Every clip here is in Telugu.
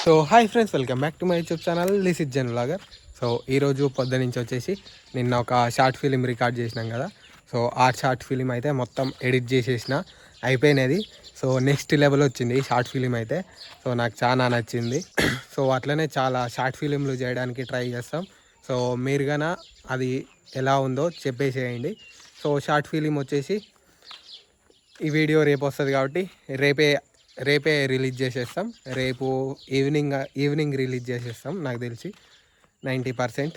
So hi friends, welcome back to my YouTube channel this is Jan vlogger. So ఈరోజు పొద్దు నుంచి వచ్చేసి నిన్న ఒక షార్ట్ ఫిలిం రికార్డ్ చేసినాం కదా. సో ఆ షార్ట్ ఫిలిం అయితే మొత్తం ఎడిట్ చేసేసిన అయిపోయినది. సో నెక్స్ట్ లెవెల్ వచ్చింది షార్ట్ ఫిలిం అయితే. సో నాకు చాలా నచ్చింది. సో అట్లనే చాలా షార్ట్ ఫిలింలు చేయడానికి ట్రై చేస్తాం. సో మీరు గన అది ఎలా ఉందో చెప్పేసేయండి. సో షార్ట్ ఫిలిం వచ్చేసి ఈ వీడియో రేపు వస్తుంది కాబట్టి రేపే రిలీజ్ చేసేస్తాం. రేపు ఈవినింగ్ రిలీజ్ చేసేస్తాం నాకు తెలిసి 90%.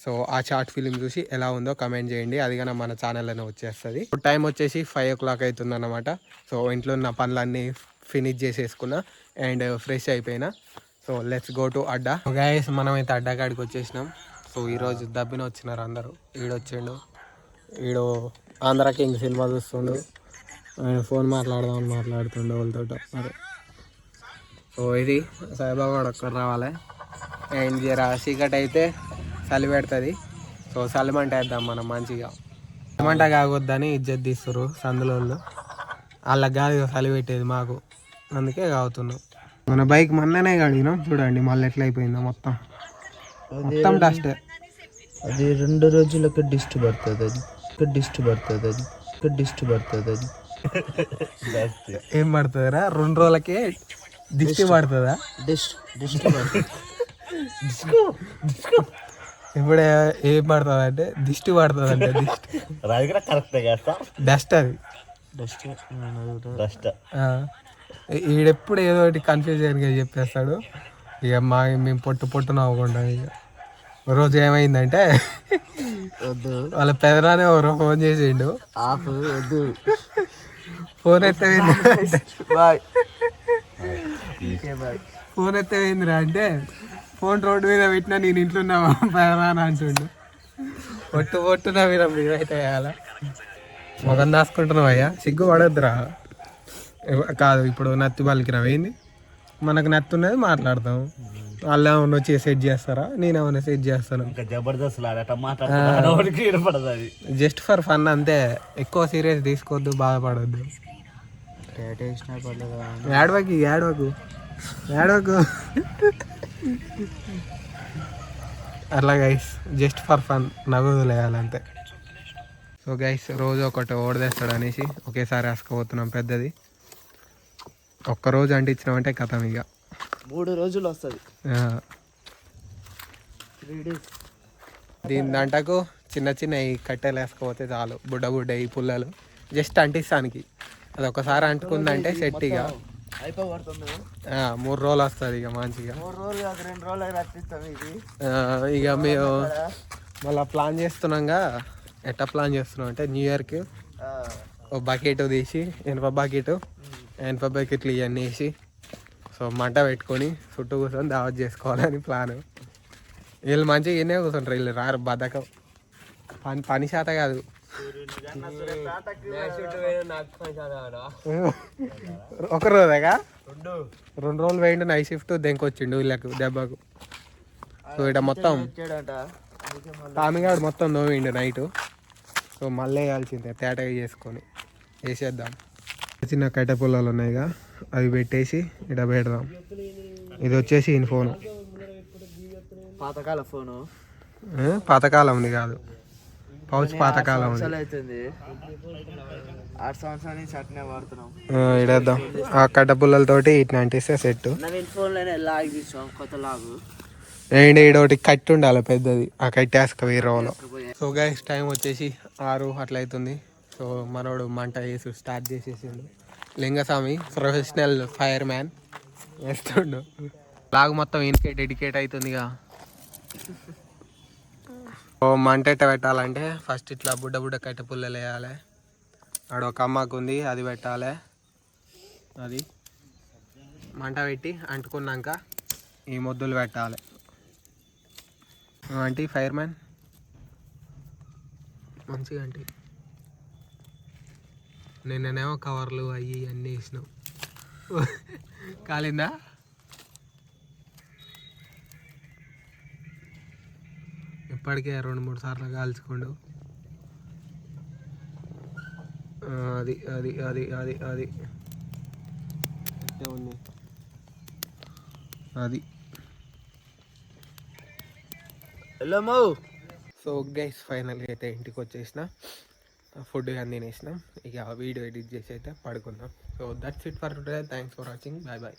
సో ఆ షార్ట్ ఫిలిం చూసి ఎలా ఉందో కమెంట్ చేయండి. అది కానీ మన ఛానల్లోనే వచ్చేస్తుంది. టైం వచ్చేసి 5 o'clock అవుతుంది అన్నమాట. సో ఇంట్లో ఉన్న పనులన్నీ ఫినిష్ చేసేసుకున్నా అండ్ ఫ్రెష్ అయిపోయినా. So let's go to Adda. Guys మనమైతే అడ్డా కాడికి వచ్చేసినాం. సో ఈరోజు దబ్బిన వచ్చినారు అందరూ. ఈడొచ్చిండు, ఈడు ఆంధ్ర కింగ్ సినిమా చూస్తుండు, ఆయన ఫోన్ మాట్లాడదామని మాట్లాడుతుండే వాళ్ళతో మరి. సో ఇది సాయిబాబా ఒక్కరు రావాలి అండ్ జర చీకటి అయితే చలి పెడుతుంది. సో చలిమంట వేద్దాం మనం మంచిగా. చలిమంట కాగొద్దని ఇజ్జత్ తీస్తారు సందులో వాళ్ళకి కాదు చలి పెట్టేది మాకు, అందుకే కాగుతున్నాం. మన బైక్ మొన్ననే కడిగినాం చూడండి, మళ్ళీ ఎట్లా అయిపోయిందో మొత్తం డస్ట్. అది 2 రోజులకు డిస్ట్ పడుతుంది, అది ఏం పడుతుందిరా 2 రోజులకే దిష్టి పడుతుందా? ఇప్పుడు ఏం పడుతుంది అంటే దిష్టి పడుతుంది అంటే డస్ట్. అది డస్ట్. ఈడెప్పుడు ఏదో ఒకటి కన్ఫ్యూజన్గా చెప్పేస్తాడు. ఇక మేము పొట్టు నవ్వకుండా. ఇక రోజు ఏమైందంటే వాళ్ళ పెదనానే ఎవరో ఫోన్ చేసిండు. ఫోన్ ఎత్తవేందిరా అంటే ఫోన్ రోడ్డు మీద పెట్టినా నేను ఇంట్లో ఉన్నావా పెదనాన్న అంటుండు. పొట్టు నవ్వినా మేమైతే వేయాలా మొగం దాసుకుంటున్నావు అయ్యా, సిగ్గు పడొద్దురా. కాదు ఇప్పుడు నత్తి వాళ్ళకి నవ్వేంది, మనకు నత్తి ఉన్నది మాట్లాడతాం. వాళ్ళు ఏమన్నా వచ్చి సెట్ చేస్తారా, నేనేమన్నా సెట్ చేస్తాను. జస్ట్ ఫర్ ఫన్ అంతే, ఎక్కువ సీరియస్ తీసుకోవద్దు, బాధపడద్దు. ఏడవకు అట్లా గైస్, జస్ట్ ఫర్ ఫన్, నవ్వులేయాలంతే. సో గైస్ రోజు ఒకటి ఓడదేస్తాడు అనేసి ఒకేసారి వేసుకుపోతున్నాం పెద్దది. ఒక్కరోజు అంటించినామంటే కథం. ఇక 3 రోజులు వస్తుంది. దీని దాంటకు చిన్న ఈ కట్టెలు వేసుకోపోతే చాలు, బుడ్డ ఈ పుల్లలు జస్ట్ అంటిస్తానికి. అది ఒకసారి అంటుకుందంటే సెట్. ఇక 3 రోజులు వస్తుంది ఇక మంచిగా. 3 రోజులు 2 రోజులు రప్పిస్తాం. ఇక మేము మళ్ళీ ప్లాన్ చేస్తున్నాంగా. ఎట్లా ప్లాన్ చేస్తున్నాం అంటే న్యూ ఇయర్కి ఒక బకెట్ తీసి ఎనప బకెట్లు ఇవన్నీ వేసి సో మంట పెట్టుకొని చుట్టూ కూర్చొని దావత్ చేసుకోవాలని ప్లాన్. వీళ్ళు మంచిగా ఎన్నే కూర్చుంటారు, వీళ్ళు రారు, బద్ధకం. పని శాత కాదు. ఒక రోజేగా 2 రోజులు వేయండి నైట్ షిఫ్ట్ దెంకొచ్చిండు వీళ్ళకు దెబ్బకు. సో ఇక్కడ మొత్తం తామిగాడు మొత్తం నోవిండు నైట్. సో మళ్ళీ వేయాల్సిందే తేటగా చేసుకొని వేసేద్దాం. చిన్న కట్టె పుల్లలు ఉన్నాయిగా, అవి పెట్టేసి ఇక్కడ పెడదాం. ఇది వచ్చేసి ఈ ఫోను, పాతకాలం ఉంది కాదు, పౌచ్ పాతకాలం ఉంది. ఇడేద్దాం ఆ కట్టె పుల్లలతోటి ఇట్లా అంటిస్తే సెట్. అండ్ ఈడొకటి కట్టి ఉండాలి పెద్దది, ఆ కట్టి వేసుక 1000 రూపాయలు. సో గైస్ టైం వచ్చేసి 6 అట్లా అవుతుంది. సో మనోడు మంట వేసి స్టార్ట్ చేసేసిండు. లింగస్వామి ప్రొఫెషనల్ ఫైర్ మ్యాన్ వేస్తుండు. లాగు మొత్తం ఈయనకే డెడికేట్ అవుతుందిగా. సో మంట ఎట్ట పెట్టాలంటే ఫస్ట్ ఇట్లా బుడ్డ కట్టె పుల్లలు వేయాలి. ఆడ ఒక అమ్మకు ఉంది, అది పెట్టాలి. అది మంట పెట్టి అంటుకున్నాక ఈ మొద్దులు పెట్టాలి. అంటే ఫైర్ మ్యాన్ మంచిగా అంటే నిన్ననేమో కవర్లు అవి అన్నీ వేసినావు. కాలిందా? ఇప్పటికే 2-3 సార్లు కాల్చుకోండు. అది అది అది అది అది ఉంది. అది. వెళ్ళమో. సో గైస్ ఫైనల్గా అయితే ఇంటికి వచ్చేసిన, ఫుడ్ కానీ తినేసినాం. ఇక వీడియో ఎడిట్ చేసి అయితే పడుకుందాం. So that's it for today. Thanks for watching. Bye bye.